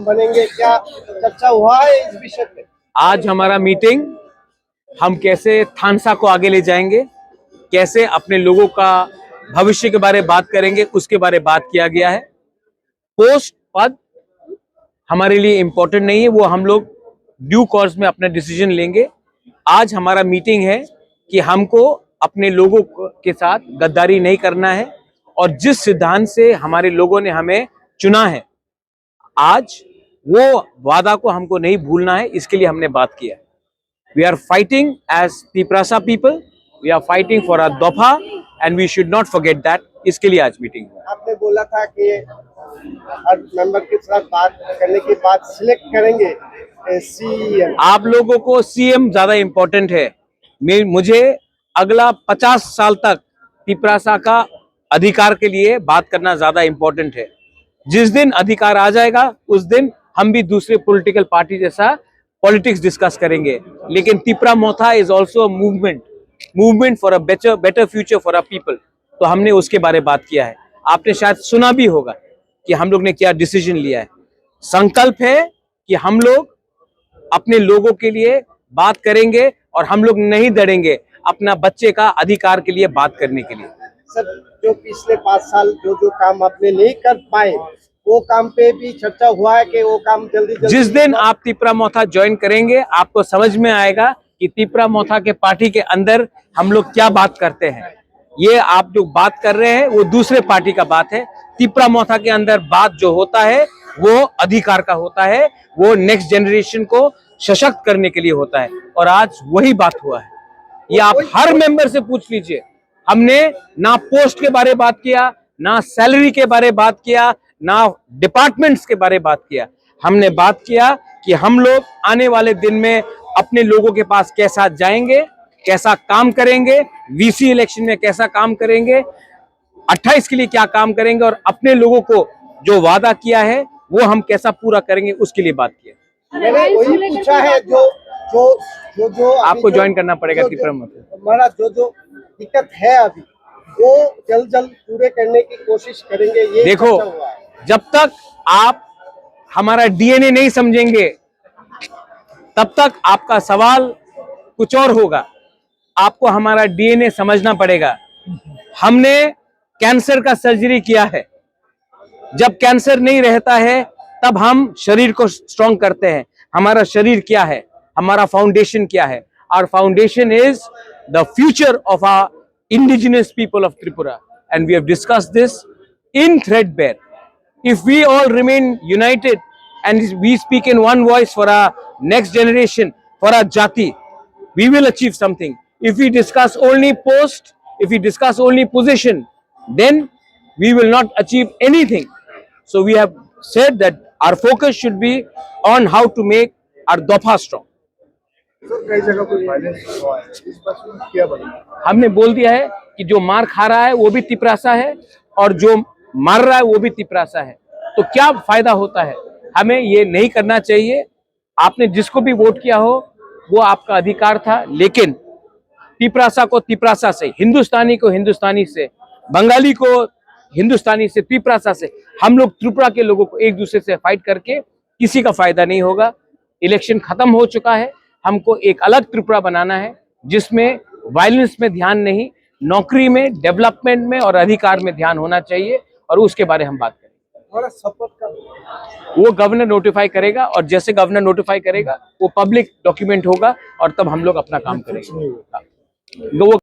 बनेंगे, क्या चर्चा हुआ है इस विषय पे? आज हमारा मीटिंग, हम कैसे थानसा को आगे ले जाएंगे, कैसे अपने लोगों का भविष्य के बारे में बात करेंगे, उसके बारे में बात किया गया है। पोस्ट पद हमारे लिए इंपॉर्टेंट नहीं है, वो हम लोग ड्यू कोर्स में अपना डिसीजन लेंगे। आज हमारा मीटिंग है कि हमको अपने लोगों के साथ गद्दारी नहीं करना है और जिस सिद्धांत से हमारे लोगों ने हमें चुना है, आज वो वादा को हमको नहीं भूलना है। इसके लिए हमने बात किया। We are fighting as Tiprasa people, we are fighting for a दफा and we should not forget that. इसके लिए आज मीटिंग हुआ। आपने बोला था कि हर मेंबर के साथ बात करने के बाद सिलेक्ट करेंगे सीएम। आप लोगों को सीएम ज्यादा इंपॉर्टेंट है। मुझे अगला 50 साल तक तिपरासा का अधिकार के लिए बात करना ज्यादा इंपॉर्टेंट है। जिस दिन अधिकार आ जाएगा उस दिन हम भी दूसरे पॉलिटिकल पार्टी जैसा पॉलिटिक्स डिस्कस करेंगे। लेकिन Tipra Motha is also movement for a better future for a people. तो हमने उसके बारे में बात किया है। आपने शायद सुना भी होगा कि हम लोग ने क्या डिसीजन लिया है। संकल्प है कि हम लोग अपने लोगों के लिए बात करेंगे और हम लोग नहीं डरेंगे अपना बच्चे का अधिकार के लिए बात करने के लिए। सर, जो पिछले 5 साल जो काम आपने नहीं कर पाए, वो काम पे भी चर्चा हुआ है कि वो काम जल्दी जिस दिन आप तिपरा मोथा ज्वाइन करेंगे आपको समझ में आएगा कि तिपरा मोथा के पार्टी के अंदर हम लोग क्या बात करते हैं। ये आप जो बात कर रहे हैं वो दूसरे पार्टी का बात है। तिपरा मोथा के अंदर बात जो होता है वो अधिकार का होता है, वो नेक्स्ट जनरेशन को सशक्त करने के लिए होता है और आज वही बात हुआ है। ये आप हर मेंबर से पूछ लीजिए। हमने ना पोस्ट के बारे में बात किया, ना सैलरी के बारे में बात किया, ना डिपार्टमेंट्स के बारे में बात किया। हमने बात किया कि हम लोग आने वाले दिन में अपने लोगों के पास कैसा जाएंगे, कैसा काम करेंगे, वीसी इलेक्शन में कैसा काम करेंगे, 28 के लिए क्या काम करेंगे और अपने लोगों को जो वादा किया है वो हम कैसा पूरा करेंगे, उसके लिए बात किया। मैंने वही पूछा है जो आपको ज्वाइन करना पड़ेगा तिपरा मोथा। हमारा जो दिक्कत है अभी वो जल्द पूरे करने की कोशिश करेंगे। ये देखो, जब तक आप हमारा डीएनए नहीं समझेंगे तब तक आपका सवाल कुछ और होगा। आपको हमारा डीएनए समझना पड़ेगा। हमने कैंसर का सर्जरी किया है। जब कैंसर नहीं रहता है तब हम शरीर को स्ट्रॉन्ग करते हैं। हमारा शरीर क्या है, हमारा फाउंडेशन क्या है? Our foundation is the future of our indigenous people of Tripura, and we have discussed this in threadbare. If we all remain united and we speak in one voice for our next generation, for our jati, we will achieve something. If we discuss only post, if we discuss only position, then we will not achieve anything. So we have said that our focus should be on how to make our dofa strong. कई जगह पर violence हुआ है, इस पर क्या बनेगा? हमने बोल दिया है कि जो मार खा रहा है वो भी तिपरासा है और जो मार रहा है वो भी तिपरासा है। तो क्या फायदा होता है? हमें ये नहीं करना चाहिए। आपने जिसको भी वोट किया हो वो आपका अधिकार था, लेकिन तिपरासा को तिपरासा से, हिंदुस्तानी को हिंदुस्तानी से, बंगाली को हिंदुस्तानी से, तिपरासा से, हम लोग त्रिपुरा के लोगों को एक दूसरे से फाइट करके किसी का फायदा नहीं होगा। इलेक्शन खत्म हो चुका है। हमको एक अलग त्रिपुरा बनाना है जिसमें वायलेंस में ध्यान नहीं, नौकरी में, डेवलपमेंट में और अधिकार में ध्यान होना चाहिए और उसके बारे में हम बात करेंगे। सपोर्ट का वो गवर्नर नोटिफाई करेगा और जैसे गवर्नर नोटिफाई करेगा वो पब्लिक डॉक्यूमेंट होगा और तब हम लोग अपना काम करेंगे। वो